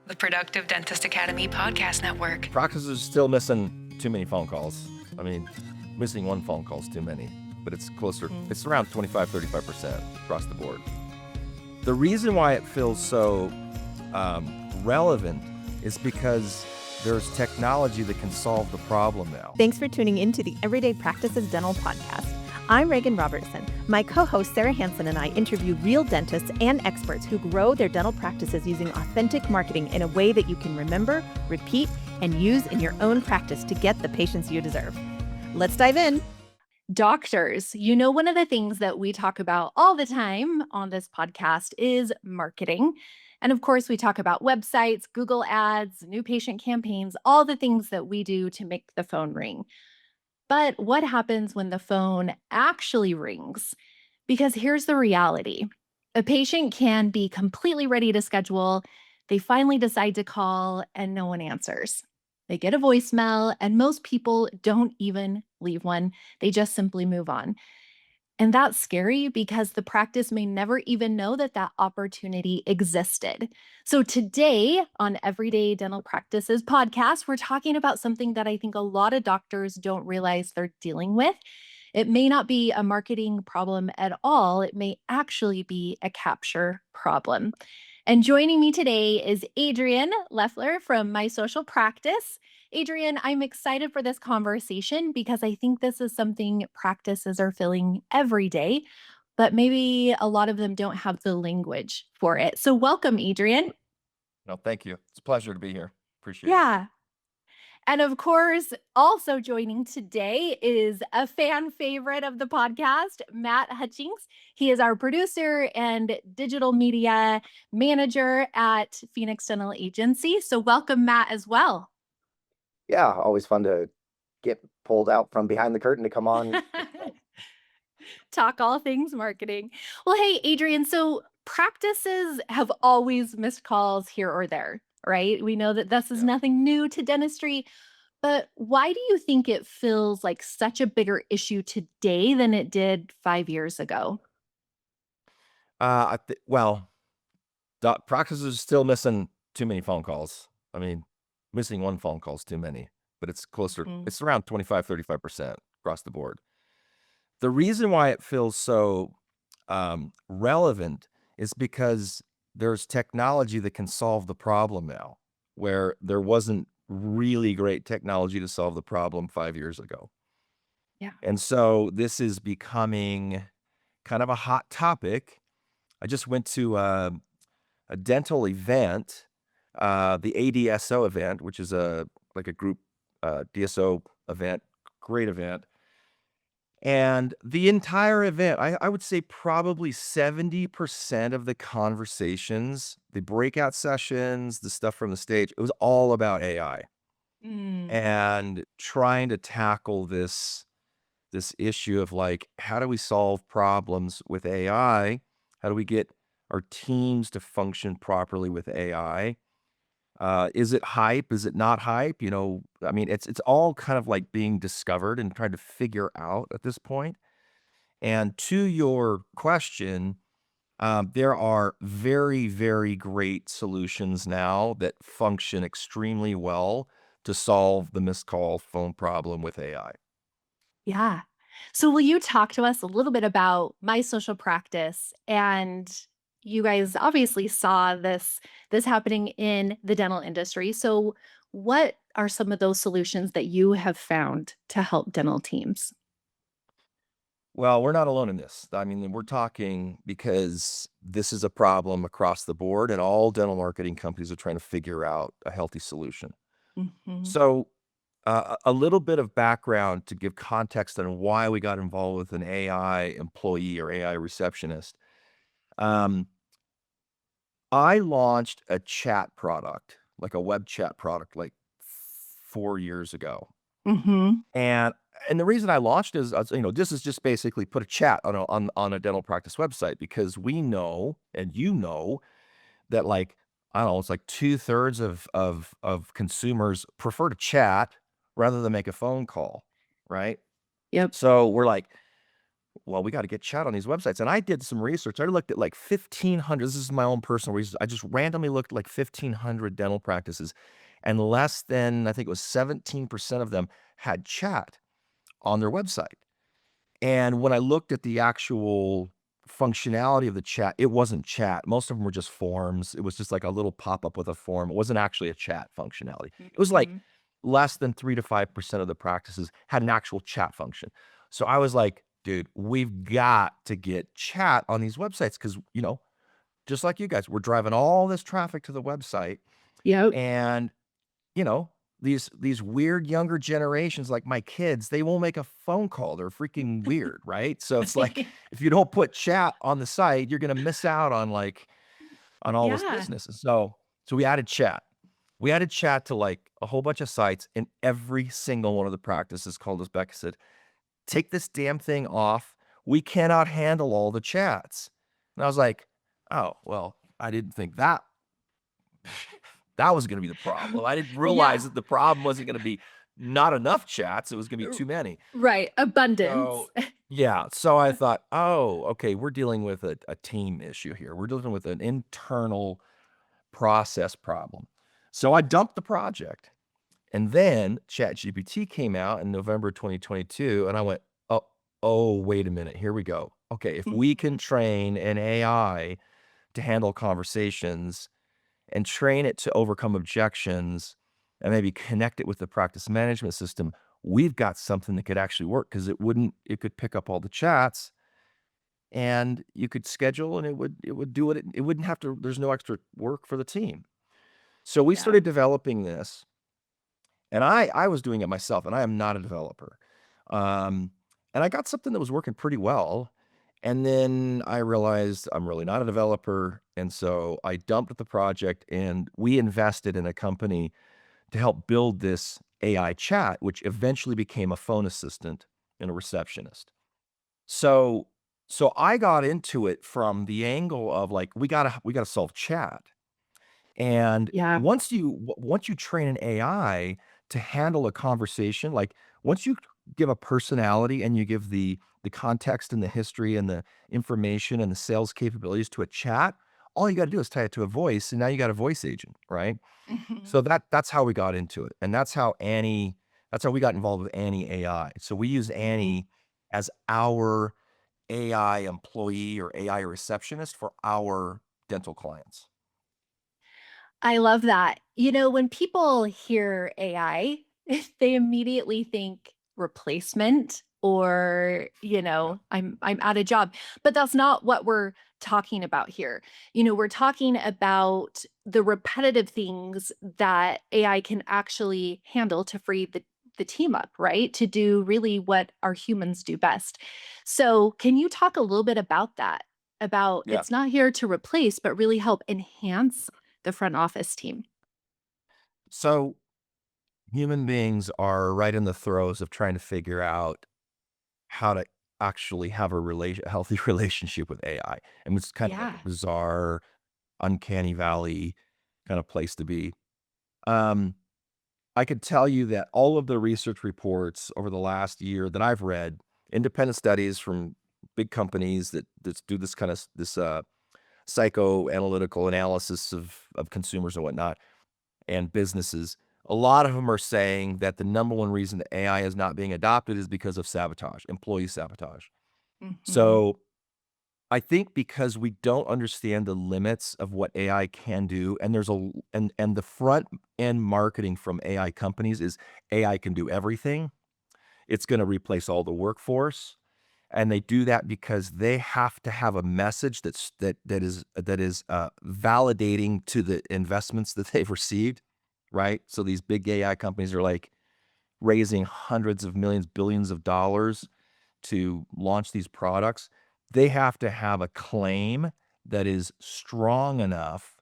The Productive Dentist Academy Podcast Network. Practices are still missing too many phone calls. I mean, missing one phone call is too many, but it's closer. It's around 25-35% across the board. The reason why it feels so relevant is because there's technology that can solve the problem now. Thanks for tuning in to the Everyday Practices Dental Podcast. I'm Reagan Robertson. My co-host Sarah Hansen and I interview real dentists and experts who grow their dental practices using authentic marketing in a way that you can remember, repeat, and use in your own practice to get the patients you deserve. Let's dive in. Doctors, one of the things that we talk about all the time on this podcast is marketing. And of course, we talk about websites, Google ads, new patient campaigns, all the things that we do to make the phone ring. But what happens when the phone actually rings? Because here's the reality. A patient can be completely ready to schedule. They finally decide to call and no one answers. They get a voicemail and most people don't even leave one. They just simply move on. And that's scary because the practice may never even know that that opportunity existed. So today on Everyday Dental Practices podcast, we're talking about something that I think a lot of doctors don't realize they're dealing with. It may not be a marketing problem at all. It may actually be a capture problem. And joining me today is Adrian Lefler from My Social Practice. Adrian, I'm excited for this conversation because I think this is something practices are feeling every day, but maybe a lot of them don't have the language for it. So welcome, Adrian. No, thank you. It's a pleasure to be here. Appreciate it. Yeah. And of course, also joining today is a fan favorite of the podcast, Matt Hutchings. He is our producer and digital media manager at Phoenix Dental Agency. So welcome, Matt, as well. Yeah, always fun to get pulled out from behind the curtain to come on. Talk all things marketing. Well, hey, Adrian, so practices have always missed calls here or there, right? We know that this is nothing new to dentistry, but why do you think it feels like such a bigger issue today than it did 5 years ago? Practices are still missing too many phone calls. I mean, missing one phone call is too many, but it's closer. It's around 25-35% across the board. The reason why it feels so relevant is because there's technology that can solve the problem now, where there wasn't really great technology to solve the problem 5 years ago. Yeah. And so this is becoming kind of a hot topic. I just went to a dental event, the ADSO event, which is like a group DSO event, great event. And the entire event, I would say probably 70% of the conversations, the breakout sessions, the stuff from the stage, it was all about AI and trying to tackle this issue of like, how do we solve problems with AI? How do we get our teams to function properly with AI? Is it hype? Is it not hype? I mean, it's all kind of like being discovered and trying to figure out at this point. And to your question, there are very, very great solutions now that function extremely well to solve the missed call phone problem with AI. Yeah. So will you talk to us a little bit about My Social Practice? And you guys obviously saw this happening in the dental industry. So what are some of those solutions that you have found to help dental teams? Well, we're not alone in this. I mean, we're talking because this is a problem across the board, and all dental marketing companies are trying to figure out a healthy solution. Mhm. So, a little bit of background to give context on why we got involved with an AI employee or AI receptionist. Um, I launched a chat product, like a web chat product, like 4 years ago. Mhm. And the reason I launched is, this is just basically put a chat on a dental practice website because we know, and that like, I don't know, it's like 2/3 of consumers prefer to chat rather than make a phone call, right? Yep. So we're like, well, we got to get chat on these websites. And I did some research. I looked at like 1,500. This is my own personal research. I just randomly looked at like 1,500 dental practices, and less than, I think it was 17% of them had chat on their website. And when I looked at the actual functionality of the chat, it wasn't chat. Most of them were just forms. It was just like a little pop-up with a form. It wasn't actually a chat functionality. It was like Mhm. less than 3 to 5% of the practices had an actual chat function. So I was like, dude, we've got to get chat on these websites because, just like you guys, we're driving all this traffic to the website, Yep. and you know, these weird younger generations, like my kids, they won't make a phone call. They're freaking weird, right? So it's like if you don't put chat on the site, you're gonna miss out on on all this Yeah. business. And so we added chat. We added chat to like a whole bunch of sites, and every single one of the practices called us back and said, take this damn thing off. We cannot handle all the chats. And I was like, oh, well, I didn't think that was gonna be the problem. I didn't realize Yeah. that the problem wasn't gonna be not enough chats, it was gonna be R too many. Right, abundance. So yeah, so I thought, "Oh, okay, we're dealing with a team issue here. We're dealing with an internal process problem." So I dumped the project, and then ChatGPT came out in November 2022, and I went, "Oh, wait a minute, here we go. Okay, if we can train an AI to handle conversations and train it to overcome objections and maybe connect it with the practice management system, we've got something that could actually work because it could pick up all the chats and you could schedule and it would do it wouldn't have to there's no extra work for the team. So we Yeah. started developing this, and I was doing it myself, and I am not a developer. Um, and I got something that was working pretty well. And then I realized I'm really not a developer. And so I dumped the project, and we invested in a company to help build this AI chat, which eventually became a phone assistant and a receptionist. So so I got into it from the angle of like we gotta solve chat. And Yeah. once you train an AI to handle a conversation, like once you give a personality and you give the context and the history and the information and the sales capabilities to a chat, all you got to do is tie it to a voice, and now you got a voice agent, right? Mhm. So that's how we got into it, and that's how we got involved with Annie AI. So we use Mhm. Annie as our AI employee or AI receptionist for our dental clients. I love that. When people hear AI, they immediately think replacement or, Yeah. I'm out of job. But that's not what we're talking about here. We're talking about the repetitive things that AI can actually handle to free the team up, right? To do really what our humans do best. So, can you talk a little bit about that? About Yeah. it's not here to replace, but really help enhance the front office team. So human beings are right in the throes of trying to figure out how to actually have a healthy relationship with AI. And it's kind of like Yeah. a bizarre, uncanny valley kind of place to be. Um, I could tell you that all of the research reports over the last year that I've read, independent studies from big companies that do this kind of this psychoanalytical analysis of consumers and whatnot, and businesses, a lot of them are saying that the number one reason that AI is not being adopted is because of sabotage, employee sabotage. Mhm. So I think because we don't understand the limits of what AI can do, and the front end marketing from AI companies is AI can do everything. It's going to replace all the workforce, and they do that because they have to have a message that is validating to the investments that they've received, right? So these big AI companies are like raising hundreds of millions, billions of dollars to launch these products. They have to have a claim that is strong enough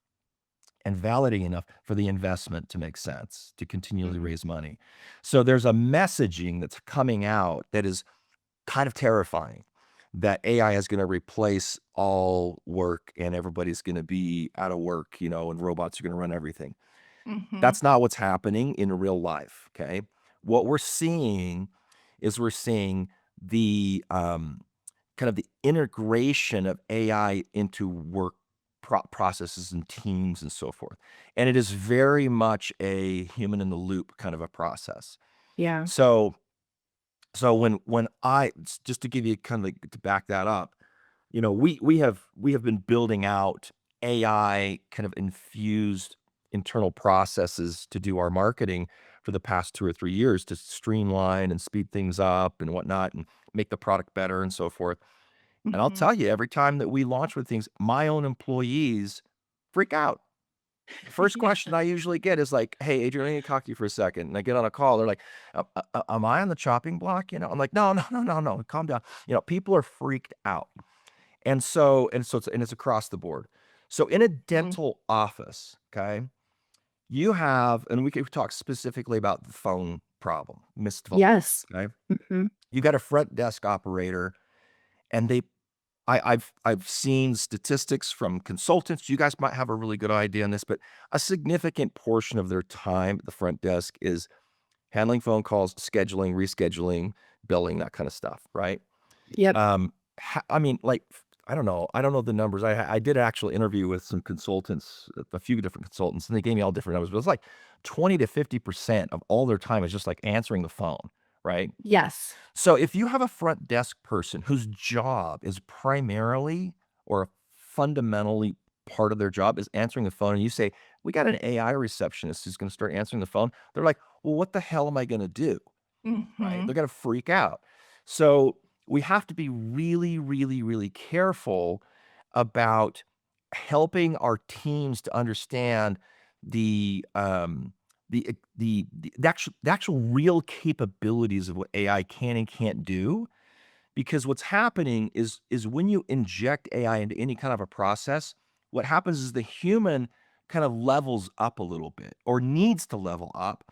and validating enough for the investment to make sense, to continually Mhm. raise money. So there's a messaging that's coming out that is kind of terrifying, that AI is gonna replace all work and everybody's gonna be out of work, and robots are gonna run everything. Mhm. That's not what's happening in real life, okay? What we're seeing is we're seeing the, kind of the integration of AI into work processes and teams and so forth. And it is very much a human in the loop kind of a process. Yeah. So when just to give you kind of like, to back that up, we have been building out AI kind of infused internal processes to do our marketing for the past 2 or 3 years to streamline and speed things up and whatnot and make the product better and so forth. And I'll Mhm. tell you, every time that we launch with things, my own employees freak out. The first Yeah. question I usually get is like, "Hey, Adrian, I need to talk to you for a second." And I get on a call. They're like, Am I on the chopping block?" I'm like, "No, no, no, no, no. Calm down." People are freaked out. And it's across the board. So in a Mhm. dental office, okay, you have, and we could talk specifically about the phone problem, missed phone, Yes. okay? Mhm. You got a front desk operator, and I've seen statistics from consultants. You guys might have a really good idea on this, but a significant portion of their time at the front desk is handling phone calls, scheduling, rescheduling, billing, that kind of stuff, right? Yep. I mean, like, I don't know the numbers. I did an actual interview with some consultants, a few different consultants, and they gave me all different numbers, but it's like 20 to 50% of all their time is just like answering the phone, right? Yes. So if you have a front desk person whose job is primarily or fundamentally part of their job is answering the phone, and you say, "We got an AI receptionist who's going to start answering the phone," they're like, "Well, what the hell am I going to do?" Right? They're Mhm. gonna freak out. So we have to be really, really, really careful about helping our teams to understand the actual real capabilities of what AI can and can't do. Because what's happening is when you inject AI into any kind of a process, what happens is the human kind of levels up a little bit or needs to level up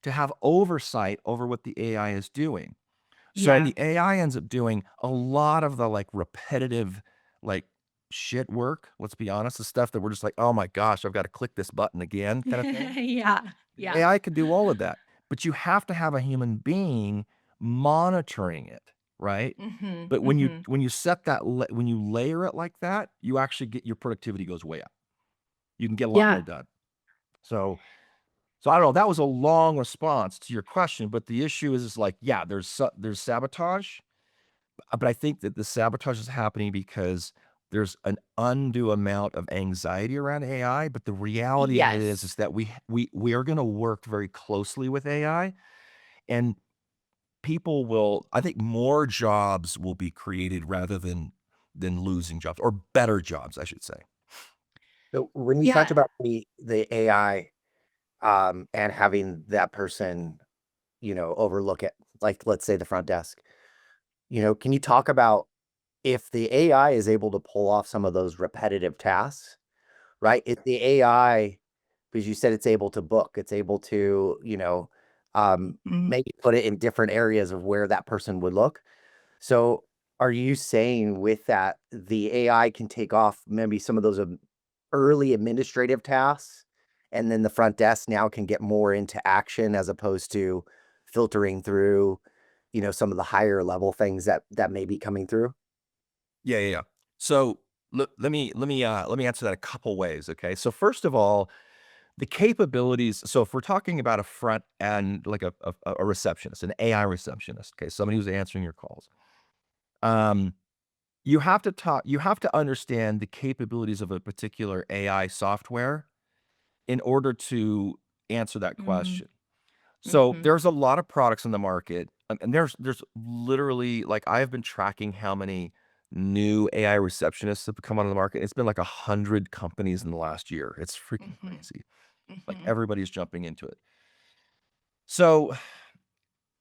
to have oversight over what the AI is doing. So and Yeah. the AI ends up doing a lot of the like repetitive, like shit work. Let's be honest, the stuff that we're just like, oh my gosh, I've got to click this button again, kind of thing. Yeah. The Yeah. AI can do all of that, but you have to have a human being monitoring it, right? Mhm. But when you Mhm. when you set that when you layer it like that, you actually get your productivity goes way up. You can get a lot more Yeah. done. So so I don't know. That was a long response to your question, but the issue is like, yeah, there's sabotage, but I think that the sabotage is happening because there's an undue amount of anxiety around AI. But the reality of it is Yes. that we are going to work very closely with AI, and people will. I think more jobs will be created rather than losing jobs or better jobs, I should say. So when you talked Yeah. about the AI, and having that person, overlook it, like let's say the front desk, can you talk about if the AI is able to pull off some of those repetitive tasks, right? If the AI, because you said it's able to book, it's able to, Mm. maybe put it in different areas of where that person would look. So are you saying with that, the AI can take off maybe some of those early administrative tasks, and then the front desk now can get more into action as opposed to filtering through, some of the higher level things that may be coming through? Yeah, yeah, yeah. So let me answer that a couple ways. Okay. So first of all, the capabilities. So if we're talking about a front end, like a receptionist, an AI receptionist, okay, somebody who's answering your calls, um, you have to understand the capabilities of a particular AI software in order to answer that Mm. question. So Mhm. there's a lot of products in the market, and there's literally like I have been tracking how many new AI receptionists have come onto the market. It's been like 100 companies in the last year. It's freaking Mhm. crazy. Like Mhm. everybody's jumping into it. So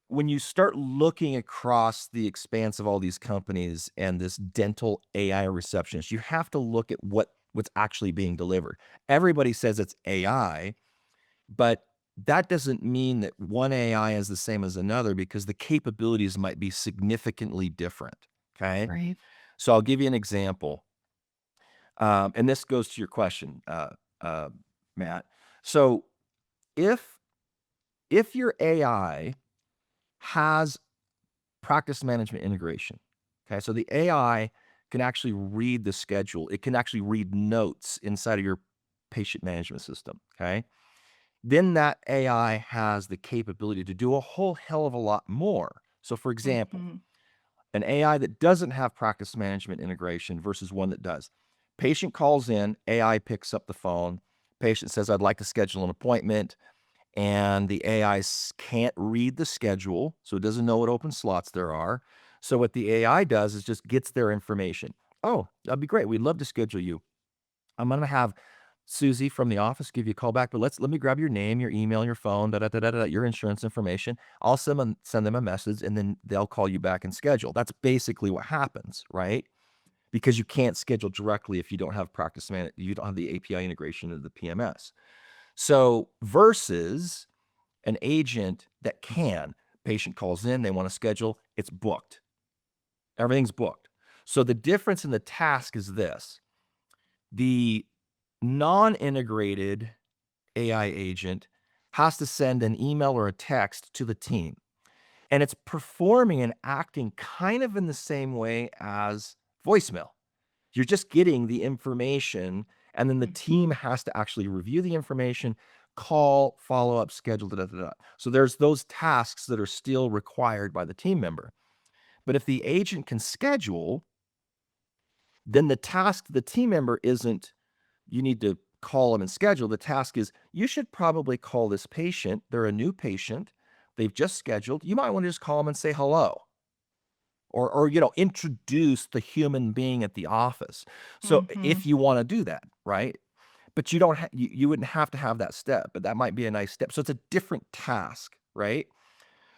when you start looking across the expanse of all these companies and this dental AI receptionist, you have to look at what's actually being delivered. Everybody says it's AI, but that doesn't mean that one AI is the same as another because the capabilities might be significantly different. Okay. Right. So I'll give you an example. And this goes to your question, uh, Matt. So if your AI has practice management integration, Okay, so the AI can actually read the schedule. It can actually read notes inside of your patient management system. Okay, then that AI has the capability to do a whole hell of a lot more. So, for example, an AI that doesn't have practice management integration versus one that does. Patient calls in, AI picks up the phone. Patient says, I'd like to schedule an appointment. And the AI can't read the schedule, so it doesn't know what open slots there are. So what the AI does is just gets their information. Oh, that'd be great. We'd love to schedule you. I'm going to have Susie from the office give you a call back, but let me grab your name, your email, your phone, your insurance information. I'll send them a message, and then they'll call you back and schedule. That's basically what happens, right? Because you can't schedule directly if you don't have you don't have the API integration of the PMS. So versus an agent that can, patient calls in, they want to schedule, it's booked. Everything's booked. So the difference in the task is this: the non-integrated AI agent has to send an email or a text to the team, and it's performing and acting kind of in the same way as voicemail. You're just getting the information, and then the team has to actually review the information, call, follow up, schedule, So there's those tasks that are still required by the team member. But if the agent can schedule, then the task to the team member isn't, you need to call them and schedule. The task is, you should probably call this patient. They're a new patient. They've just scheduled. You might want to just call them and say hello. Or introduce the human being at the office. So if you want to do that, right? But you don't you wouldn't have to have that step, but that might be a nice step. So it's a different task, right?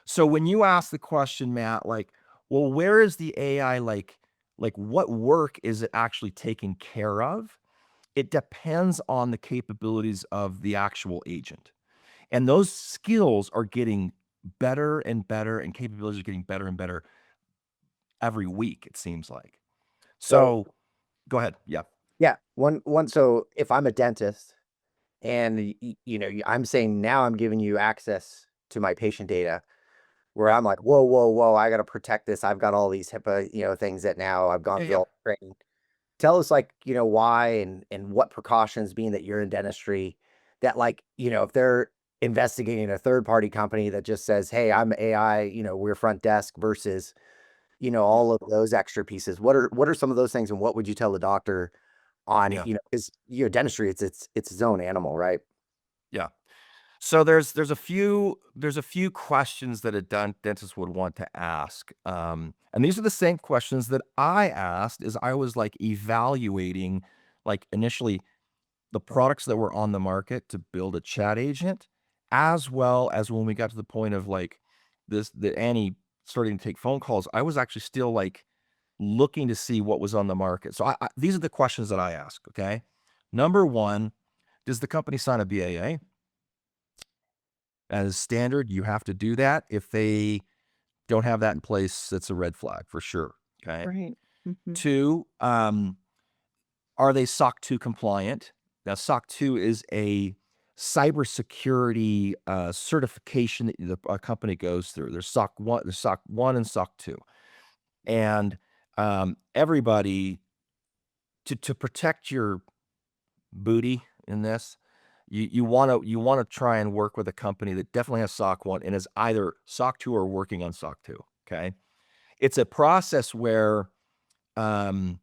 So when you ask the question, Matt, like, well, where is the AI, like what work is it actually taking care of? It depends on the capabilities of the actual agent. And those skills are getting better and better, and capabilities are getting better and better every week, it seems like. So So go ahead. Yeah. yeah, one. So if I'm a dentist and I'm saying now I'm giving you access to my patient data, where I'm like, whoa, whoa, whoa, I got to protect this. I've got all these HIPAA, things that now I've gone Yeah. through Yeah. all the training. Tell us, like, why and what precautions, being that you're in dentistry, that, like, if they're investigating a third party company that just says, hey, I'm AI, we're front desk, versus, all of those extra pieces. What are some of those things, and what would you tell the doctor on, Yeah. because dentistry, it's its own animal, right? Yeah. So there's a few questions that a dentist would want to ask, and these are the same questions that I asked as I was like evaluating, like initially the products that were on the market to build a chat agent, as well as when we got to the point of like the Annie starting to take phone calls. I was actually still like looking to see what was on the market. So these are the questions that I ask. Okay, number one, does the company sign a BAA? As standard, you have to do that. If they don't have that in place, that's a red flag for sure. Okay. Right. Mhm. Two, are they SOC 2 compliant? Now, SOC 2 is a cybersecurity certification that a company goes through. There's SOC 1, and SOC 2. And everybody, to protect your booty in this, you want to try and work with a company that definitely has SOC 1 and is either SOC 2 or working on SOC 2. Okay, it's a process where a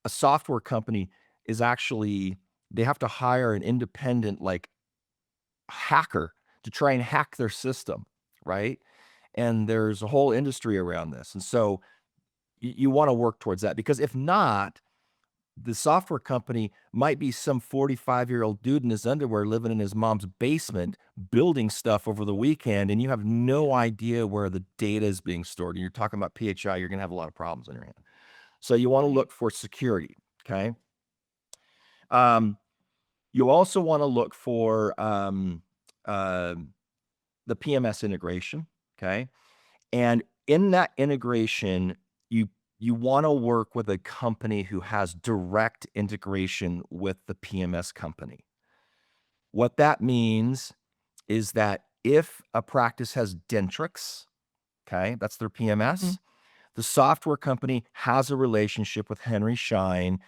software company is actually, they have to hire an independent like hacker to try and hack their system, right? And there's a whole industry around this, and so you want to work towards that, because if not, the software company might be some 45-year-old dude in his underwear living in his mom's basement building stuff over the weekend, and you have no idea where the data is being stored. And you're talking about PHI, you're going to have a lot of problems on your hand. So you want to look for security, okay? You also want to look for uh, the PMS integration, okay? And in that integration, you want to work with a company who has direct integration with the PMS company. What that means is that if a practice has Dentrix, okay, that's their PMS, The software company has a relationship with Henry Schein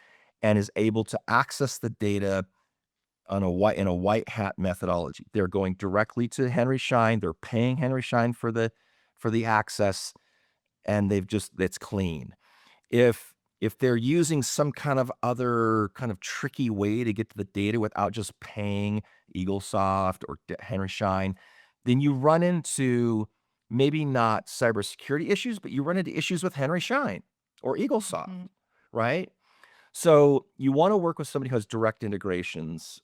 and is able to access the data in a white hat methodology. They're going directly to Henry Schein. They're paying Henry Schein for the access, and it's clean. If they're using some kind of other kind of tricky way to get to the data without just paying EagleSoft or Henry Schein, then you run into maybe not cybersecurity issues, but you run into issues with Henry Schein or EagleSoft, right? So you want to work with somebody who has direct integrations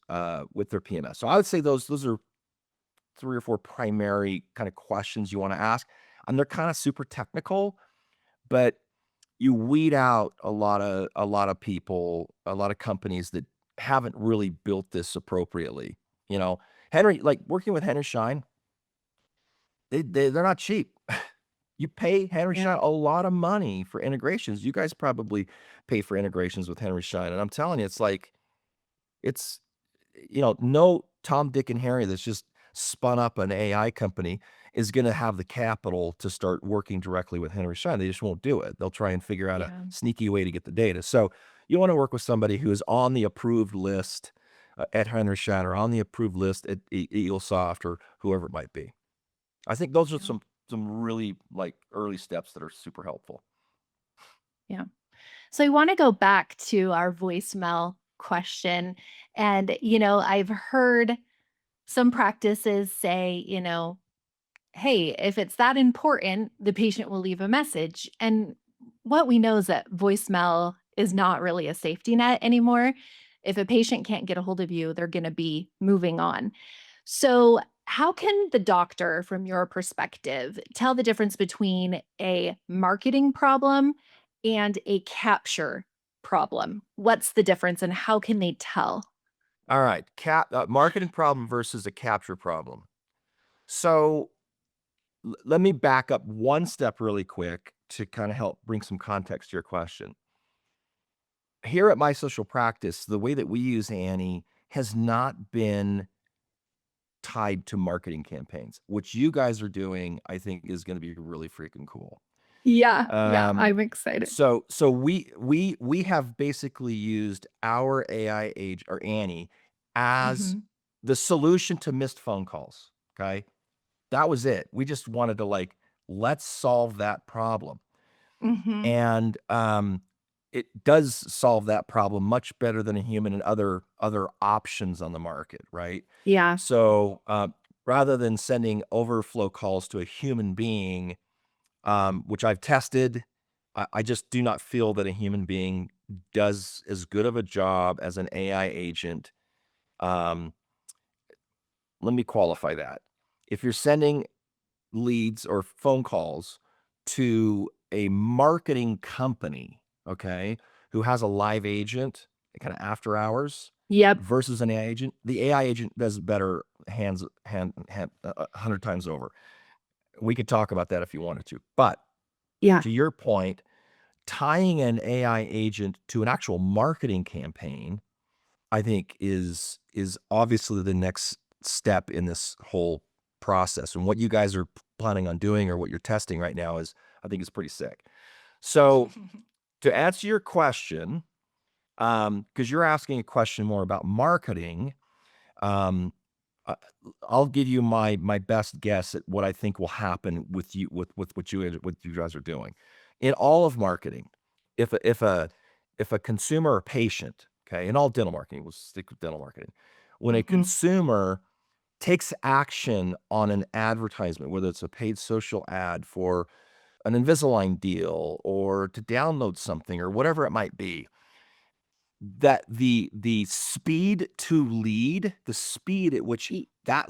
with their PMS. So I would say those are 3 or 4 primary kind of questions you want to ask, and they're kind of super technical, but you weed out a lot of people, a lot of companies that haven't really built this appropriately. Like working with Henry Schein, they're not cheap. You pay Henry Yeah. Schein a lot of money for integrations. You guys probably pay for integrations with Henry Schein, and I'm telling you, it's no Tom, Dick, and Harry that's just spun up an AI company is going to have the capital to start working directly with Henry Schein. They just won't do it. They'll try and figure out a Yeah. sneaky way to get the data. So you want to work with somebody who is on the approved list at Henry Schein or on the approved list at EagleSoft or whoever it might be. I think those are Yeah. some really like early steps that are super helpful. Yeah. So I want to go back to our voicemail question. And, I've heard some practices say, hey, if it's that important, the patient will leave a message. And what we know is that voicemail is not really a safety net anymore. If a patient can't get a hold of you, they're going to be moving on. So, how can the doctor, from your perspective, tell the difference between a marketing problem and a capture problem? What's the difference and how can they tell? All right, marketing problem versus a capture problem. So let me back up one step really quick to kind of help bring some context to your question. Here at my social practice, the way that we use Annie has not been tied to marketing campaigns. What you guys are doing, I think, is going to be really freaking cool. Yeah, Um, I'm excited. so we have basically used our AI age or Annie as Mhm. the solution to missed phone calls. Okay, that was it. We just wanted to let's solve that problem. Mhm. And it does solve that problem much better than a human and other options on the market, right? Yeah. So rather than sending overflow calls to a human being, which I've tested, I just do not feel that a human being does as good of a job as an AI agent. Um, Let me qualify that. If you're sending leads or phone calls to a marketing company, okay, who has a live agent, kind of after hours Yep. versus an AI agent, the AI agent does better 100 times over. We could talk about that if you wanted to. But Yeah. to your point, tying an AI agent to an actual marketing campaign, I think is obviously the next step in this whole process. And what you guys are planning on doing or what you're testing right now I think is pretty sick. So to answer your question, because you're asking a question more about marketing, um, I- I'll give you my best guess at what I think will happen with you with what you guys are doing. In all of marketing, if a consumer or patient, okay, in all dental marketing, we'll stick with dental marketing. When a Mhm. consumer takes action on an advertisement, whether it's a paid social ad for an Invisalign deal or to download something or whatever it might be, that the speed to lead, the speed at which E that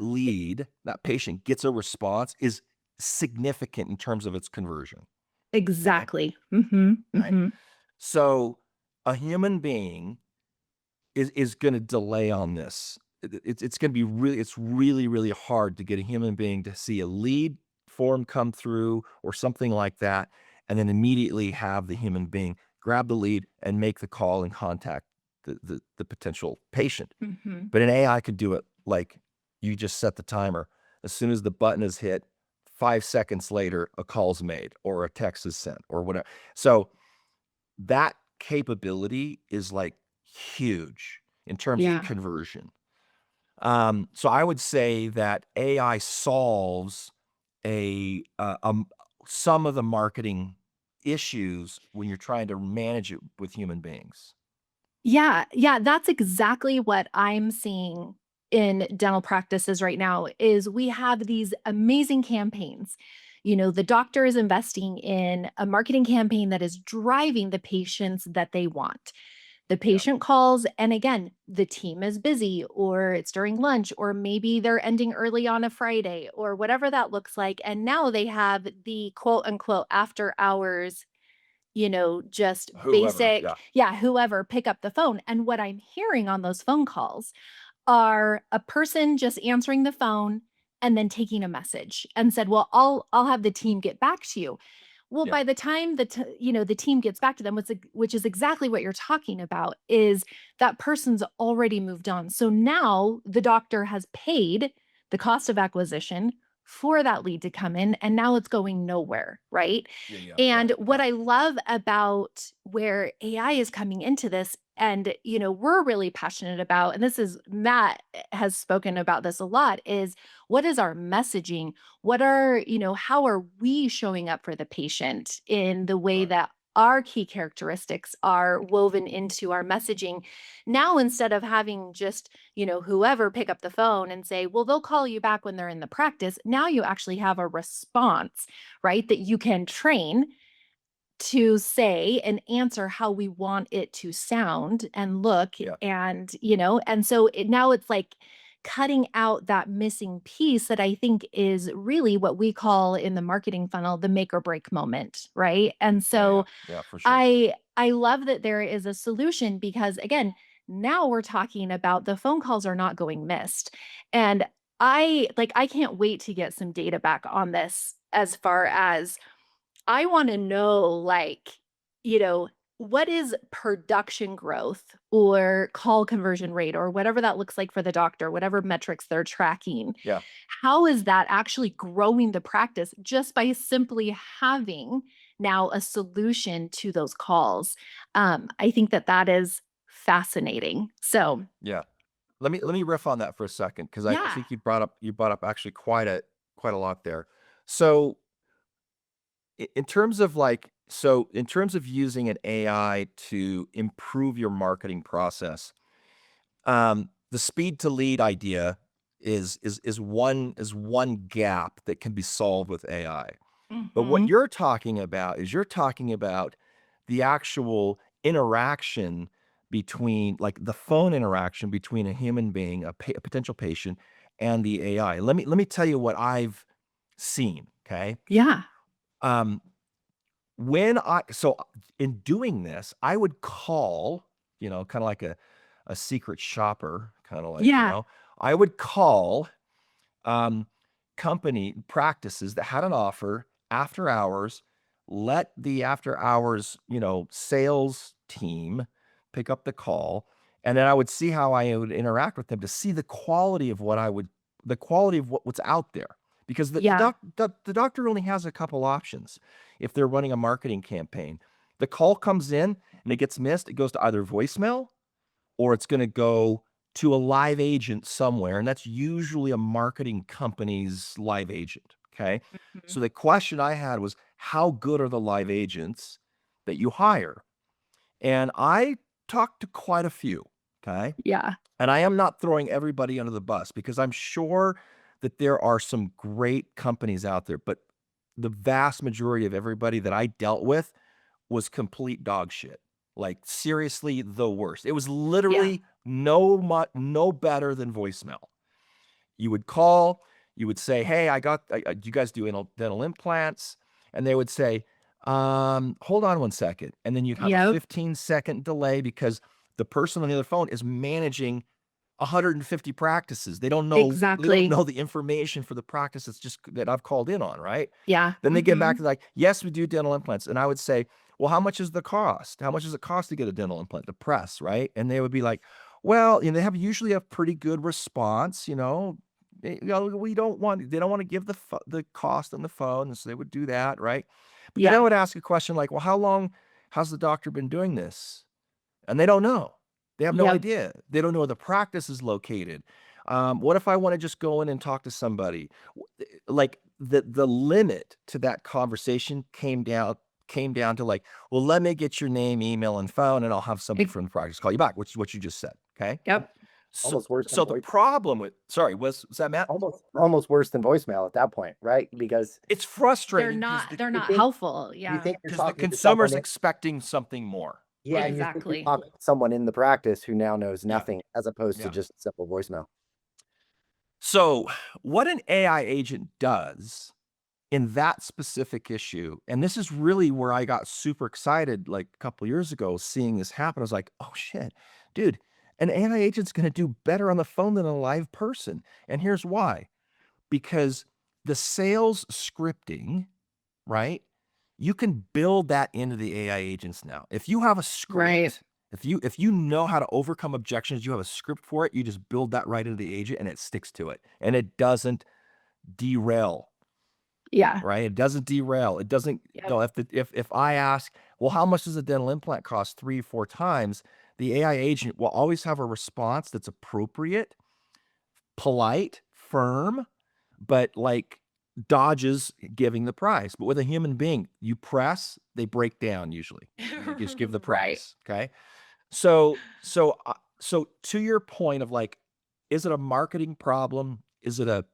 patient gets a response is significant in terms of its conversion, okay? Exactly. Mhm. Right? Mhm. So, a human being is gonna delay on this. It's gonna be it's really, really hard to get a human being to see a lead form come through or something like that, and then immediately have the human being grab the lead and make the call and contact the potential patient. Mhm. But an AI could do it like you just set the timer. As soon as the button is hit, 5 seconds later, a call's made or a text is sent or whatever. So that capability is like huge in terms of Yeah. conversion. So I would say that AI solves some of the marketing issues when you're trying to manage it with human beings. Yeah, yeah, that's exactly what I'm seeing in dental practices right now is we have these amazing campaigns. The doctor is investing in a marketing campaign that is driving the patients that they want. The Yeah. patient calls, and again, the team is busy, or it's during lunch, or maybe they're ending early on a Friday, or whatever that looks like. And now they have the quote unquote after hours, just Whoever, basic, yeah, yeah, whoever pick up the phone. And what I'm hearing on those phone calls are a person just answering the phone and then taking a message and said, "Well, I'll have the team get back to you." Well, yeah, by the time the team gets back to them, which is exactly what you're talking about, is that person's already moved on. So now the doctor has paid the cost of acquisition for that lead to come in, and now it's going nowhere, right? yeah, yeah, yeah, And yeah. what I love about where AI is coming into this, and we're really passionate about, and this is Matt has spoken about this a lot, is what is our messaging? How are we showing up for the patient in the way Right. that our key characteristics are woven into our messaging? Now, instead of having just, whoever pick up the phone and say, well, they'll call you back when they're in the practice, now you actually have a response, right? That you can train to say and answer how we want it to sound and look. Yeah, And so now it's like cutting out that missing piece that I think is really what we call in the marketing funnel the make or break moment, right? And yeah, yeah, so yeah, for sure. I love that there is a solution because again, now we're talking about the phone calls are not going missed. And I can't wait to get some data back on this as far as I wanna know, what is production growth or call conversion rate or whatever that looks like for the doctor, whatever metrics they're tracking. Yeah, How is that actually growing the practice just by simply having now a solution to those calls? I think that that is fascinating. So, yeah. Let me riff on that for a second because I yeah. think you brought up actually quite a lot there. So in terms of using an AI to improve your marketing process, the speed to lead idea is one gap that can be solved with AI. But what Mhm. you're talking about is the actual interaction between, like the phone interaction between a human being, a potential patient, and the AI. Let me tell you what I've seen. Okay, Yeah. um, when I so in doing this, I would call, kind of like a secret shopper, kind of like, Yeah. I would call um, company practices that had an offer after hours, let the after hours, sales team pick up the call, and then I would see how I would interact with them to see the quality of what's out there. Because Yeah. the doctor only has a couple options if they're running a marketing campaign. The call comes in and it gets missed, it goes to either voicemail or it's going to go to a live agent somewhere. And that's usually a marketing company's live agent. Okay. Mhm. So the question I had was, how good are the live agents that you hire? And I talked to quite a few. Okay. Yeah. And I am not throwing everybody under the bus because I'm sure that there are some great companies out there, but the vast majority of everybody that I dealt with was complete dog shit. Like seriously, the worst. It was Yeah. literally no better than voicemail. You would call, you would say, "Hey, do you guys do dental implants?" And they would say, hold on one second." And then you'd have a Yep. 15-second delay because the person on the other phone is managing 150 practices. They don't Exactly. know the information for the practice that's just that I've called in on, right? Yeah. Then they get back Mhm. to like, "Yes, we do dental implants." And I would say, "Well, how much is the cost? How much does it cost to get a dental implant, the press?" Right? And they would be like, "Well, they usually have pretty good response, we don't want, they don't want to give the cost on the phone. And so they would do that, right? But then I Yeah. would ask a question like, well, how long has the doctor been doing this? And they don't know. They have no Yep. idea. They don't know where the practice is located. What if I want to just go in and talk to somebody? Like the limit to that conversation came down to like, well, let me get your name, email, and phone, and I'll have somebody Ex- from the practice call you back, which is what you just said. Okay. Yep. So, Almost worse than so the problem with, sorry, was that Matt? almost worse than voicemail at that point, right? Because It's They're frustrating not you they're not think helpful. you Yeah. think you're because the talking to consumer's someone expecting something more, yeah, right? and you think you're Exactly. talking to someone in the practice who now knows Yeah. nothing as opposed to Yeah. just simple voicemail. So, what an AI agent does in that specific issue, and this is really where I got super excited like a couple years ago seeing this happen. I was like, oh shit, dude, an AI agent's going to do better on the phone than a live person. And here's why. Because the sales scripting, right? You can build that into the AI agents now. If you have a Right. script, if you know how to overcome objections, you have a script for it, you just build that right into the agent and it sticks to it. And it doesn't derail, Yeah. right? It doesn't derail. It doesn't, Yep. if I ask, well, how much does a dental implant cost 3 or 4 times? The AI agent will always have a response that's appropriate, polite, firm, but like dodges giving the price. But with a human being, you press, they break down usually. You just give the Right. price. Okay. So to your point of like, is it a marketing problem? Is it a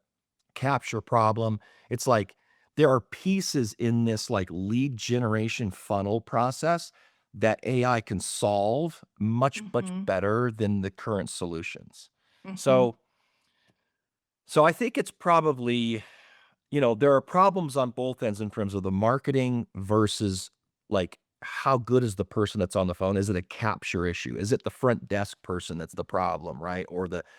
capture problem? It's like there are pieces in this like lead generation funnel process that AI can solve much Hmm. better than the current solutions. Hmm. So I think it's probably, there are problems on both ends in terms of the marketing versus like how good is the person that's on the phone? Is it a capture issue? Is it the front desk person that's the problem, right?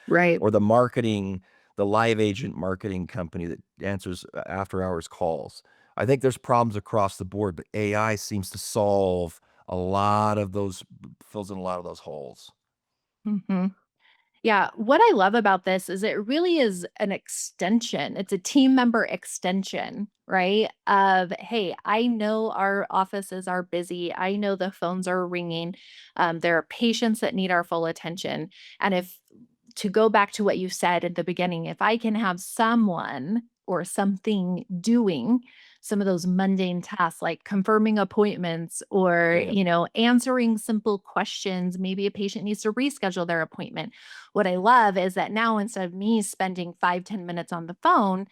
Right. Or the marketing, the live agent marketing company that answers after hours calls. I think there's problems across the board, but AI seems to solve a lot of those, fills in a lot of those holes. Hmm. Yeah, what I love about this is it really is an extension. It's a team member extension, right? Of, hey, I know our offices are busy. I know the phones are ringing. There are patients that need our full attention. And if, to go back to what you said at the beginning, if I can have someone or something doing some of those mundane tasks like confirming appointments or, Yeah. answering simple questions, maybe a patient needs to reschedule their appointment. What I love is that now instead of me spending 5-10 minutes on the phone,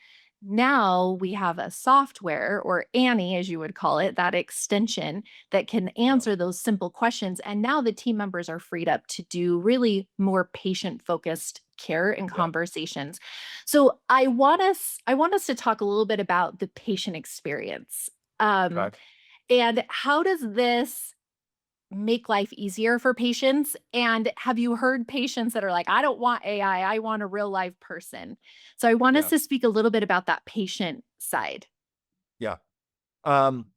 now we have a software or Annie, as you would call it, that extension that can Yeah. answer those simple questions. And now the team members are freed up to do really more patient focused care and Yeah. conversations. So I want us to talk a little bit about the patient experience. Um, Okay. and how does this make life easier for patients? And have you heard patients that are like, I don't want AI, I want a real live person? So I want us Yeah. to speak a little bit about that patient side. Yeah. Um,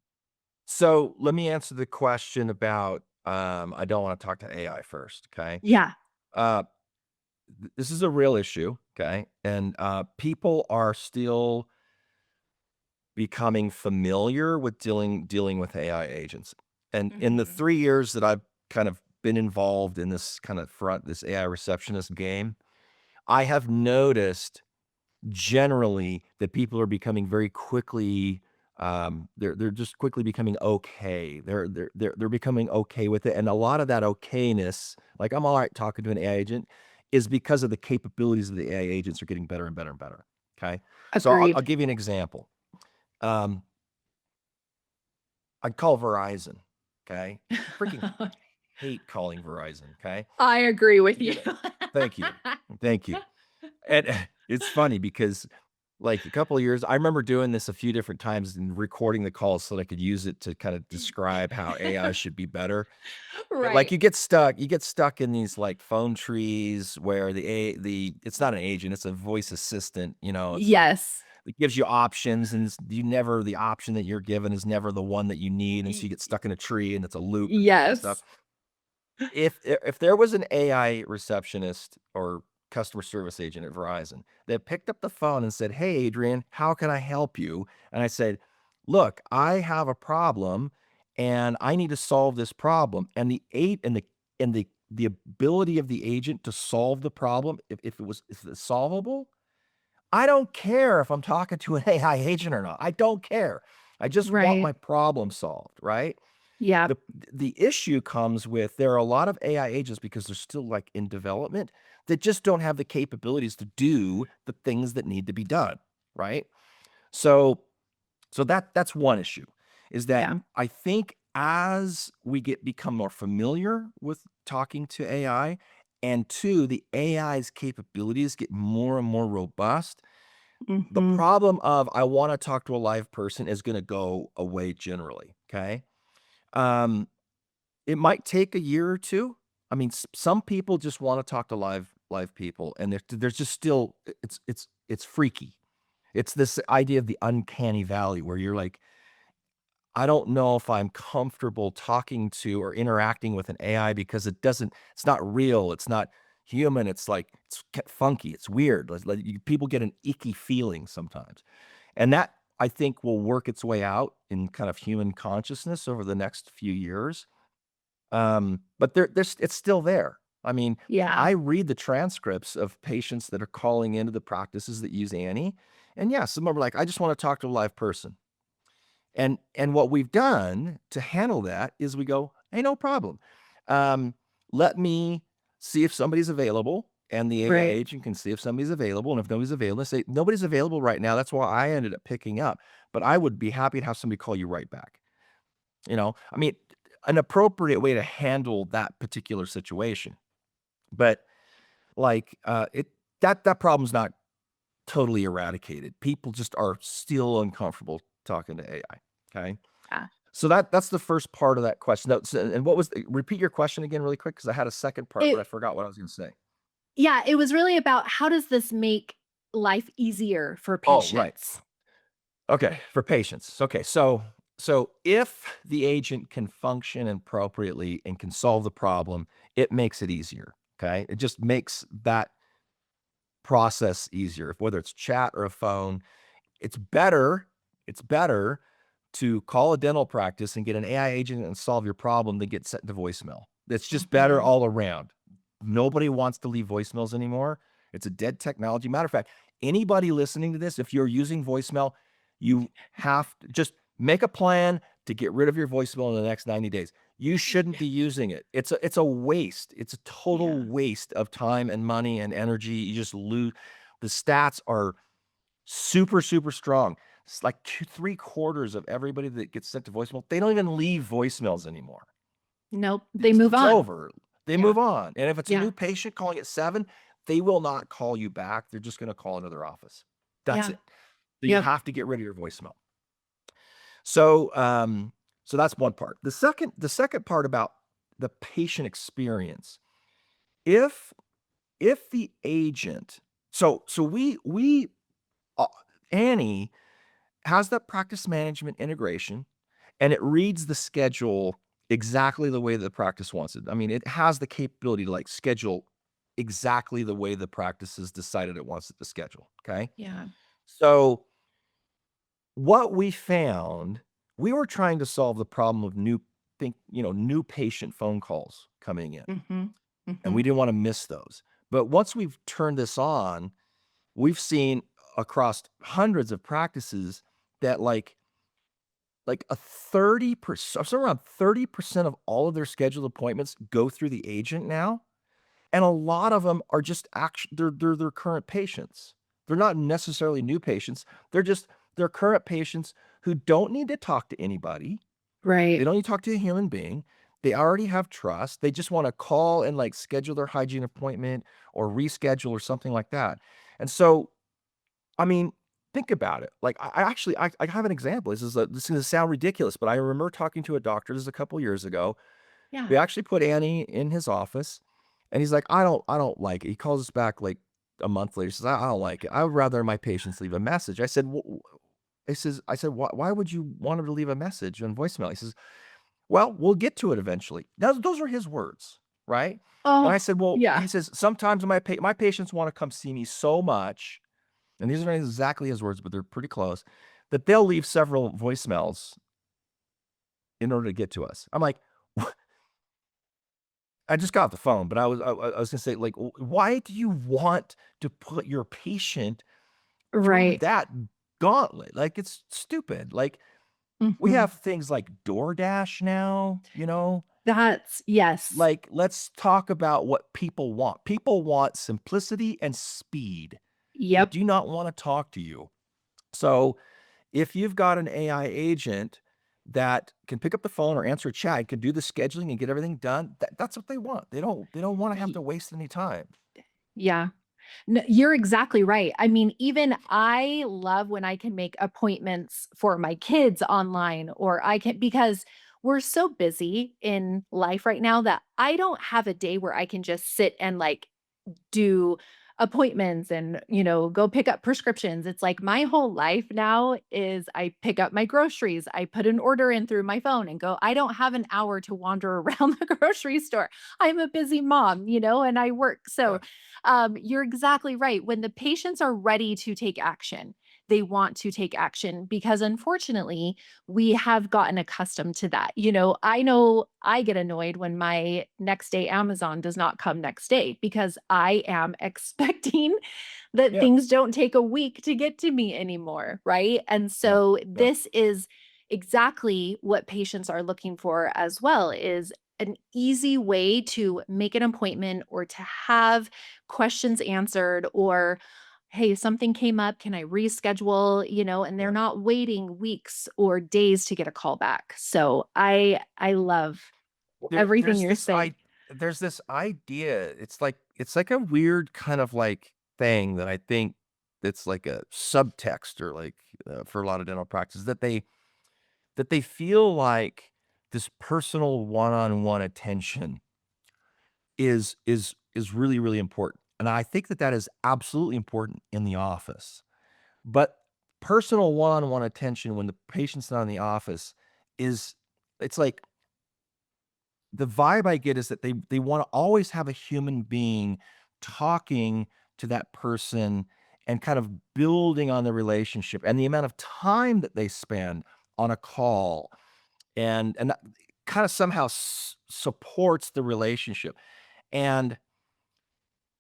so let me answer the question about, I don't want to talk to AI first. Okay. Yeah. Uh, this is a real issue. Okay. And, people are still becoming familiar with dealing with AI agents. And in the Mhm. 3 years that I've kind of been involved in this kind of this AI receptionist game, I have noticed generally that people are becoming very quickly, they're just quickly becoming okay. They're becoming okay with it, and a lot of that okayness, like I'm all right talking to an AI agent, is because of the capabilities of the AI agents are getting better and better and better. Okay, so I'll Agreed. give you an example. Um, I'd call Verizon. Okay, freaking hate calling Verizon. Okay, I agree with you you. get it. Thank you, thank you. And it's funny because like a couple of years, I remember doing this a few different times and recording the calls so that I could use it to kind of describe how AI should be better. But like Right. you get stuck in these like phone trees where it's not an agent, it's a voice assistant, it's like Yes. it gives you options and the option that you're given is never the one that you need. And so Y- you get stuck in a tree and it's a loop and stuff. Yes. If there was an AI receptionist or customer service agent at Verizon that picked up the phone and said, "Hey, Adrian, how can I help you?" And I said, "Look, I have a problem and I need to solve this problem." And the ability of the agent to solve the problem, if it's solvable, I don't care if I'm talking to an AI agent or not. I don't care. I just want Right. my problem solved, right? Yeah. The the issue comes with there are a lot of AI agents because they're still like in development that just don't have the capabilities to do the things that need to be done, right? So that's one issue is that Yeah. I think as we become more familiar with talking to AI, and two, the AI's capabilities get more and more robust, the Hmm. problem of I want to talk to a live person is going to go away generally. Okay. Um, it might take a year or two. I mean, some people just want to talk to live people, and there's just still it's freaky. It's this idea of the uncanny valley where you're like, I don't know if I'm comfortable talking to or interacting with an AI because it's not real. It's not human. It's like, it's funky. It's weird. People get an icky feeling sometimes. And that I think will work its way out in kind of human consciousness over the next few years. But it's still there. I mean, Yeah. I read the transcripts of patients that are calling into the practices that use Annie. And yeah, some of them are like, I just want to talk to a live person. And what we've done to handle that is we go, "Hey, no problem. Um, let me see if somebody's available," and the AI Right. agent can see if somebody's available, and if nobody's available, say, "Nobody's available right now. That's why I ended up picking up, but I would be happy to have somebody call you right back." I mean, an appropriate way to handle that particular situation. But like, that problem's not totally eradicated. People just are still uncomfortable talking to AI. Okay. Yeah. So that's the first part of that question. And what was repeat your question again really quick because I had a second part, but I It, forgot what I was going to say. yeah, it was really about how does this make life easier for Oh, right. patients? Okay, for patients. Okay, so if the agent can function appropriately and can solve the problem, it makes it easier. Okay, it just makes that process easier. Whether it's chat or a phone, it's better. It's better to call a dental practice and get an AI agent and solve your problem than get sent to voicemail. It's just better Mhm. all around. Nobody wants to leave voicemails anymore. It's a dead technology. Matter of fact, anybody listening to this, if you're using voicemail, you have to just make a plan to get rid of your voicemail in the next 90 days. You shouldn't be using it. It's a waste. It's a total Yeah. waste of time and money and energy. You just lose. The stats are super, super strong. It's like 3/4 of everybody that gets sent to voicemail, they don't even leave voicemails anymore. Nope. They move It's on. over. They Yeah. move on. And if it's a Yeah. new patient calling at 7, they will not call you back. They're just gonna call another office. That's Yeah. it. So you Yep. have to get rid of your voicemail. So, so that's one part. The second part about the patient experience, if the agent so we uh, Annie has that practice management integration and it reads the schedule exactly the way the practice wants it. I mean, it has the capability to like schedule exactly the way the practice has decided it wants it to schedule. Okay. Yeah. So what we found, we were trying to solve the problem of new patient phone calls coming in, Mhm. and we Mhm. didn't want to miss those. But once we've turned this on, we've seen across hundreds of practices that like a 30%, so around 30% of all of their scheduled appointments go through the agent now. And a lot of them are just actually they're current patients. They're not necessarily new patients. They're current patients who don't need to talk to anybody. They Right. don't need to talk to a human being. They already have trust. They just want to call and like schedule their hygiene appointment or reschedule or something like that. And so I mean, think about it. Like, I have an example. This is gonna sound ridiculous, but I remember talking to a doctor, this is a couple years ago. Yeah. We actually put Annie in his office, and he's like, "I don't like it." He calls us back, like, a month later, he says, "I don't like it. I would rather my patients leave a message." I said, "W I said, "Why would you want him to leave a message on voicemail?" He says, "Well, we'll get to it eventually." Those are his words, right? And I Oh, said, well, yeah. he says, sometimes my patients want to come see me so much, and these are not exactly his words, but they're pretty close, that they'll leave several voicemails in order to get to us. I'm like, I just got off the phone, but I was gonna say, like, why do you want to put your patient through Right. that gauntlet? Like, it's stupid. Like, we Mhm. have things like DoorDash now, Yes. like, let's talk about what people want. People want simplicity and speed. They Yep. do not wanna talk to you. So, if you've got an AI agent that can pick up the phone or answer a chat, can do the scheduling and get everything done, that's what they want. They don't wanna have Y to waste any time. yeah. No, you're exactly right. I mean, even I love when I can make appointments for my kids online, or I can, because we're so busy in life right now that I don't have a day where I can just sit and like do appointments and, go pick up prescriptions. It's like my whole life now is I pick up my groceries, I put an order in through my phone and go. I don't have an hour to wander around the grocery store. I'm a busy mom, and I work. So, Yeah. you're exactly right. When the patients are ready to take action, they want to take action because unfortunately, we have gotten accustomed to that. I know I get annoyed when my next day Amazon does not come next day because I am expecting that Yeah. things don't take a week to get to me anymore, right? And Yeah. so Yeah. this is exactly what patients are looking for as well, is an easy way to make an appointment or to have questions answered, or hey, something came up, can I reschedule, and they're Yeah. not waiting weeks or days to get a call back. So I love There everything there's you're this saying. I there's this idea, it's like a weird kind of, like, thing that I think that's like a subtext or, like, for a lot of dental practices that they feel like this personal one-on-one attention is really, really important, and I think that that is absolutely important in the office, but personal one-on-one attention when the patient's not in the office is it's like the vibe I get is that they wanna always have a human being talking to that person and kind of building on the relationship, and the amount of time that they spend on a call and that kinda somehow supports the relationship, and,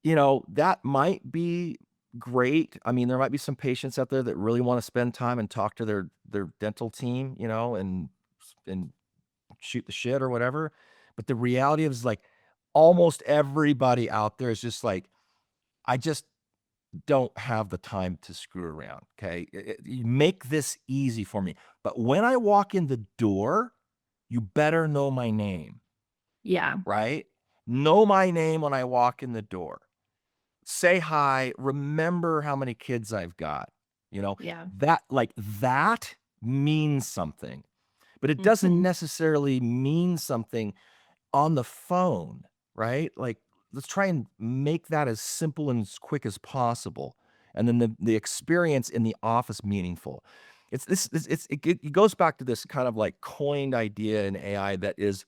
that might be great. I mean, there might be some patients out there that really wanna spend time and talk to their dental team, and shoot the shit or whatever. But the reality is like almost everybody out there is just like, I just don't have the time to screw around. Okay. You make this easy for me. But when I walk in the door, you better know my name, Yeah. right? Know my name when I walk in the door. Say hi. Remember how many kids I've got. Yeah. That means something, but it doesn't Mhm. necessarily mean something on the phone, right? Like, let's try and make that as simple and as quick as possible, and then the experience in the office meaningful. It's this it goes back to this kind of like coined idea in AI that is,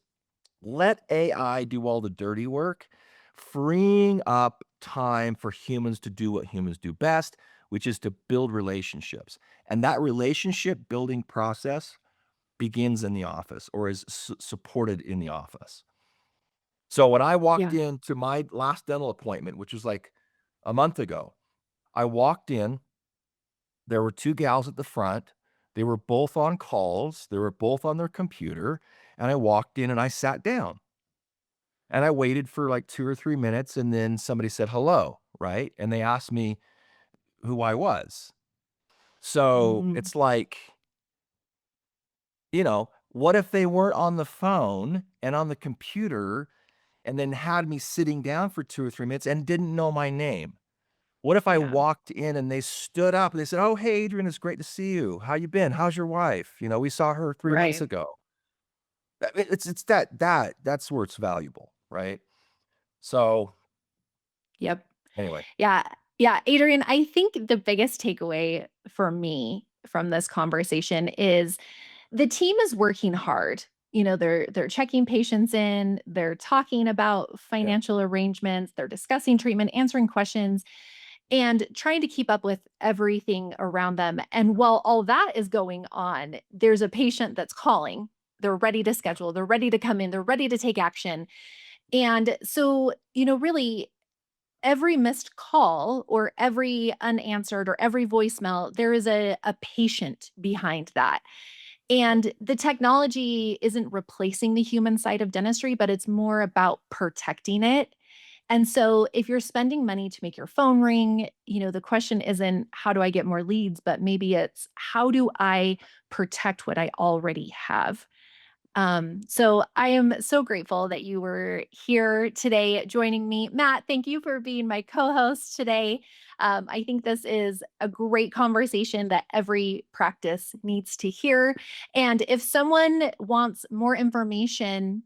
let AI do all the dirty work, freeing up time for humans to do what humans do best, which is to build relationships. And that relationship building process begins in the office or is supported in the office. So when I walked Yeah. into my last dental appointment, which was like a month ago, I walked in, there were 2 gals at the front. They were both on calls, they were both on their computer, and I walked in and I sat down. And I waited for like 2 or 3 minutes, and then somebody said hello, right? And they asked me who I was. So Mhm. it's like, what if they weren't on the phone and on the computer and then had me sitting down for 2 or 3 minutes and didn't know my name? What if I Yeah. walked in and they stood up and they said, "Oh, hey, Adrian, it's great to see you. How you been? How's your wife? We saw her 3 months Right. ago." It's that's where it's valuable, right? So, Yep. anyway, Yeah. Yeah. Adrian, I think the biggest takeaway for me from this conversation is the team is working hard. they're checking patients in, they're talking about financial arrangements, they're discussing treatment, answering questions, and trying to keep up with everything around them. And while all that is going on, there's a patient that's calling. They're ready to schedule, they're ready to come in, they're ready to take action. And so, really, every missed call or every unanswered or every voicemail, there is a patient behind that. And the technology isn't replacing the human side of dentistry, but it's more about protecting it. And so if you're spending money to make your phone ring, the question isn't how do I get more leads, but maybe it's how do I protect what I already have? So I am so grateful that you were here today joining me. Matt, thank you for being my co-host today. I think this is a great conversation that every practice needs to hear. And if someone wants more information,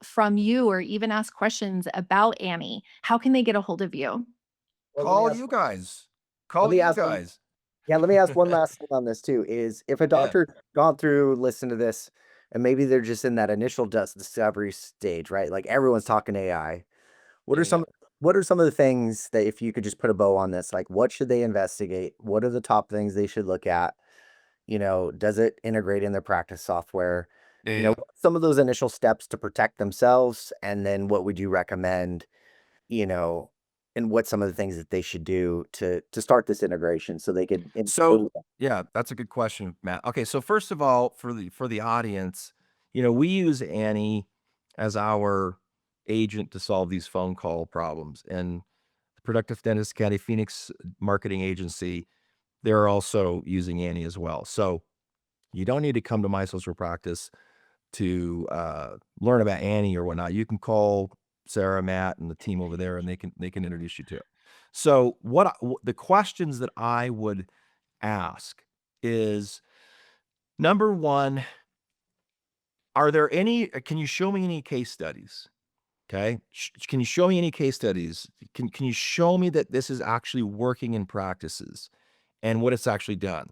from you or even ask questions about Annie, how can they get a hold of you? Well, Call you guys. Call you guys. let me ask one last thing on this too, is if a Yeah. doctor gone through, listened to this, and maybe they're just in that initial discovery stage, right? Like everyone's talking AI. What Yeah, are some what are some of the things that if you could just put a bow on this, like what should they investigate? What are the top things they should look at? Does it integrate in their practice software? Yeah. Some of those initial steps to protect themselves, and then what would you recommend, you know, and what some of the things that they should do to start this integration so they could So, yeah, that's a good question, Matt. Okay, so first of all, for the audience, we use Annie as our agent to solve these phone call problems. And the Productive Dentist Academy Phoenix marketing agency, they're also using Annie as well. So you don't need to come to my social practice to learn about Annie or whatnot. You can call Sarah, Matt, and the team over there, and they can introduce you to it. So the questions that I would ask is number one, can you show me any case studies? Okay. Can you show me any case studies? Can you show me that this is actually working in practices and what it's actually done?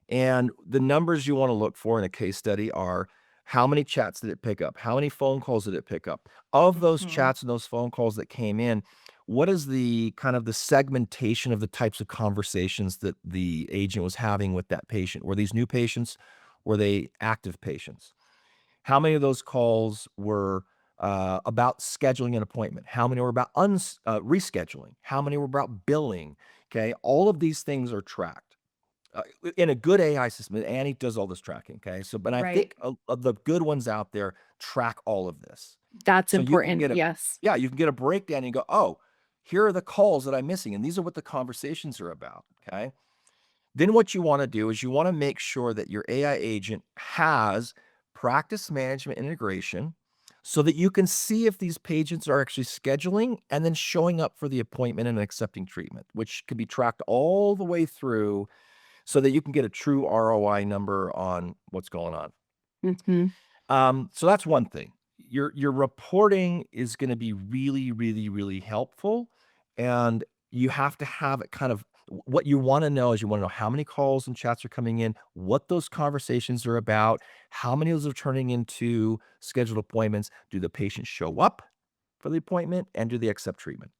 And the numbers you want to look for in a case study are how many chats did it pick up? How many phone calls did it pick up? Of those chats and those phone calls that came in, what is the kind of the segmentation of the types of conversations that the agent was having with that patient? Were these new patients? Were they active patients? How many of those calls were about scheduling an appointment? How many were about rescheduling? How many were about billing? Okay, all of these things are tracked in a good AI system. And Annie does all this tracking. Okay, but I think of the good ones out there track all of this. That's So you can important. get Yes. you can get a breakdown and go, oh, here are the calls that I'm missing, and these are what the conversations are about. Okay. Then what you want to do is you want to make sure that your AI agent has practice management integration so that you can see if these patients are actually scheduling and then showing up for the appointment and accepting treatment, which can be tracked all the way through so that you can get a true ROI number on what's going on. Hmm. So that's one thing. Your reporting is going to be really, really, really helpful, and you have to have it kind of what you want to know is you want to know how many calls and chats are coming in, what those conversations are about, how many of those are turning into scheduled appointments. Do the patients show up for the appointment, and do they accept treatment?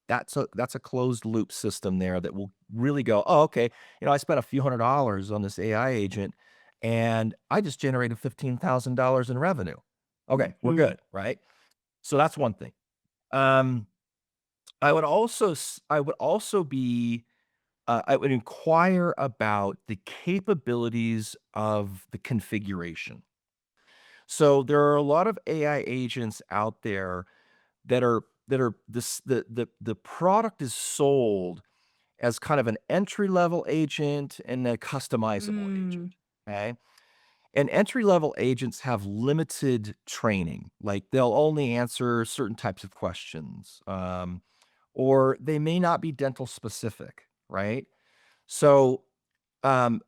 That's a closed loop system there that will really go, oh, okay, I spent a few $100s on this AI agent and I just generated $15,000 in revenue. Okay, we're good, right? So that's one thing. Um, I would inquire about the capabilities of the configuration. So there are a lot of AI agents out there that are the product is sold as kind of an entry-level agent and a customizable agent, okay? And entry-level agents have limited training, like they'll only answer certain types of questions, or they may not be dental specific, right? So,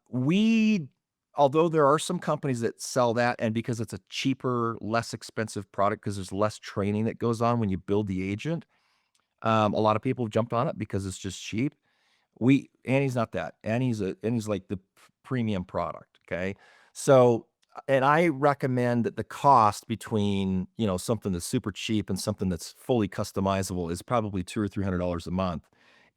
we although there are some companies that sell that, and because it's a cheaper, less expensive product, because there's less training that goes on when you build the agent, a lot of people have jumped on it because it's just cheap. Annie's not that. Annie's like the premium product, okay? So, And I recommend that the cost between, something that's super cheap and something that's fully customizable is probably $200 or $300 a month.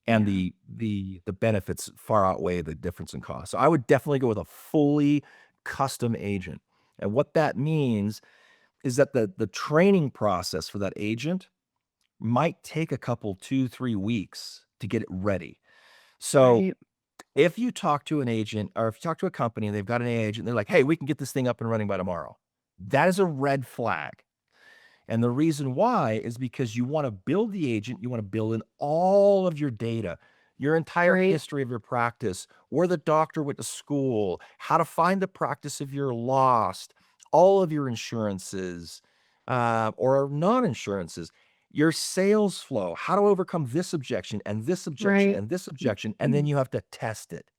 And Yeah. the benefits far outweigh the difference in cost. So I would definitely go with a fully custom agent. And what that means is that the training process for that agent might take a couple, 2, 3 weeks to get it ready. So Right. if you talk to an agent or if you talk to a company and they've got an AI agent, they're like, "Hey, we can get this thing up and running by tomorrow." That is a red flag. And the reason why is because you want to build the agent, you want to build in all of your data, your entire Right. history of your practice, where the doctor went to school, how to find the practice if you're lost, all of your insurances or non-insurances, your sales flow, how to overcome this objection and this objection Right. and this objection, and then you have to test it.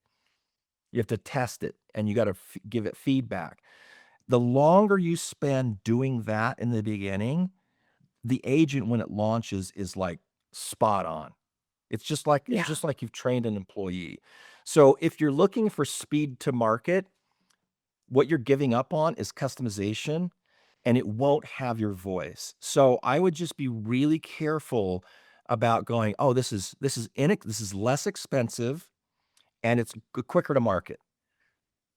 You have to test it and you got to give it feedback. The longer you spend doing that in the beginning, the agent when it launches is like spot on. It's Yeah. just like you've trained an employee. So if you're looking for speed to market, what you're giving up on is customization and it won't have your voice. So I would just be really careful about going, "Oh, this is less expensive and it's quicker to market."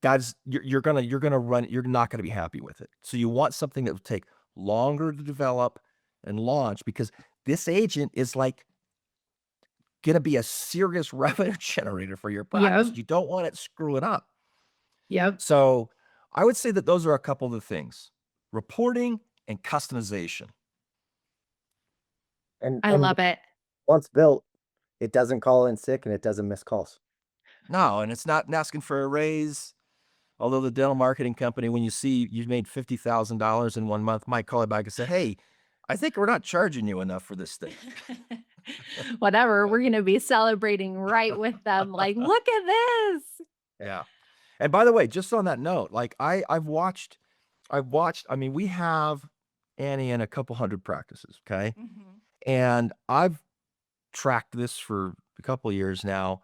That's you're not gonna be happy with it. So you want something that will take longer to develop and launch because this agent is like gonna be a serious revenue generator for your practice. Yep. You don't want it screwing up. Yep. So I would say that those are a couple of the things: reporting and customization. I And love it. once built, it doesn't call in sick and it doesn't miss calls. No, and it's not asking for a raise. Although the dental marketing company, when you see you've made $50,000 in 1 month, might call you back and say, "Hey, I think we're not charging you enough for this thing." Whatever. We're going to be celebrating right with them. Like, look at this. Yeah. And by the way, just on that note, like I mean, we have Annie in a couple hundred practices, okay? Mhm. And I've tracked this for a couple of years now.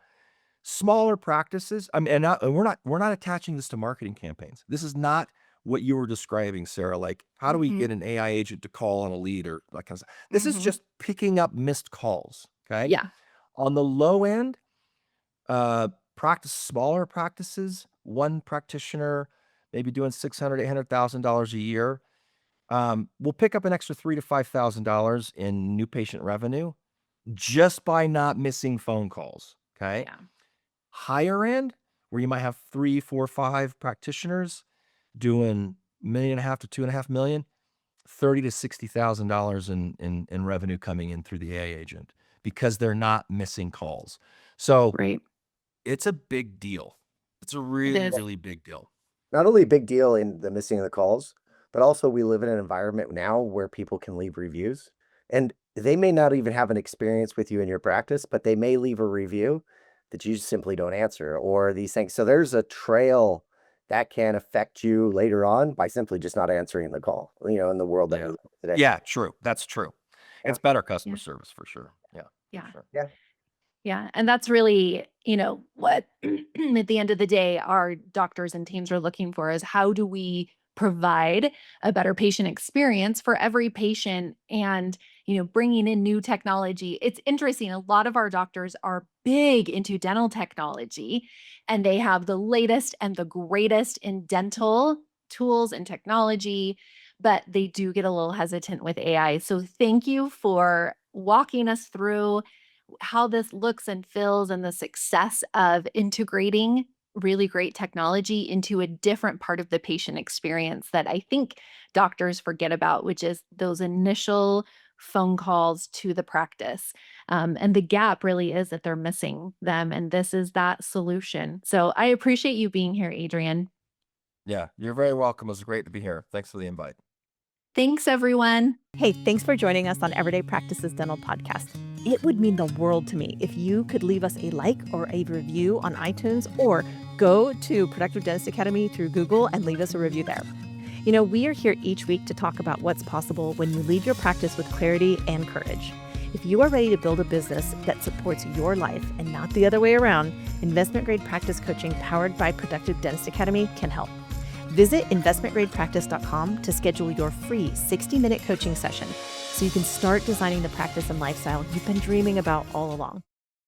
Smaller practices, I mean, and we're not attaching this to marketing campaigns. This is not what you were describing, Sarah. Like, how do we Mhm. get an AI agent to call on a lead or that kind of stuff? This is Mhm. just picking up missed calls. Okay. Yeah. On the low end, smaller practices, one practitioner, maybe doing $600,000, $800,000 a year. We'll pick up an extra $3,000 to $5,000 in new patient revenue just by not missing phone calls. Okay. Yeah. Higher end, where you might have 3, 4, 5 practitioners doing $1.5 to $2.5 million, $30,000 to $60,000 in revenue coming in through the AI agent because they're not missing calls. So Right. it's a big deal. It's a It really, is. really big deal. Not only a big deal in the missing of the calls, but also we live in an environment now where people can leave reviews and they may not even have an experience with you in your practice, but they may leave a review that you simply don't answer or these things. So there's a trail that can affect you later on by simply just not answering the call, in the world that we Yeah. live in today. Yeah, true. That's true. Yeah. It's better customer Yeah. service for sure. Yeah, for Yeah. sure. Yeah. Yeah. And that's really, what at the end of the day, our doctors and teams are looking for is how do we provide a better patient experience for every patient and, bringing in new technology. It's interesting. A lot of our doctors are big into dental technology and they have the latest and the greatest in dental tools and technology, but they do get a little hesitant with AI. So thank you for walking us through how this looks and feels and the success of integrating really great technology into a different part of the patient experience that I think doctors forget about, which is those initial phone calls to the practice. And the gap really is that they're missing them. And this is that solution. So I appreciate you being here, Adrian. Yeah, you're very welcome. It was great to be here. Thanks for the invite. Thanks, everyone. Hey, thanks for joining us on Everyday Practices Dental Podcast. It would mean the world to me if you could leave us a like or a review on iTunes or go to Productive Dentist Academy through Google and leave us a review there. We are here each week to talk about what's possible when you leave your practice with clarity and courage. If you are ready to build a business that supports your life and not the other way around, investment grade practice coaching powered by Productive Dentist Academy can help. Visit investmentgradepractice.com to schedule your free 60-minute coaching session so you can start designing the practice and lifestyle you've been dreaming about all along.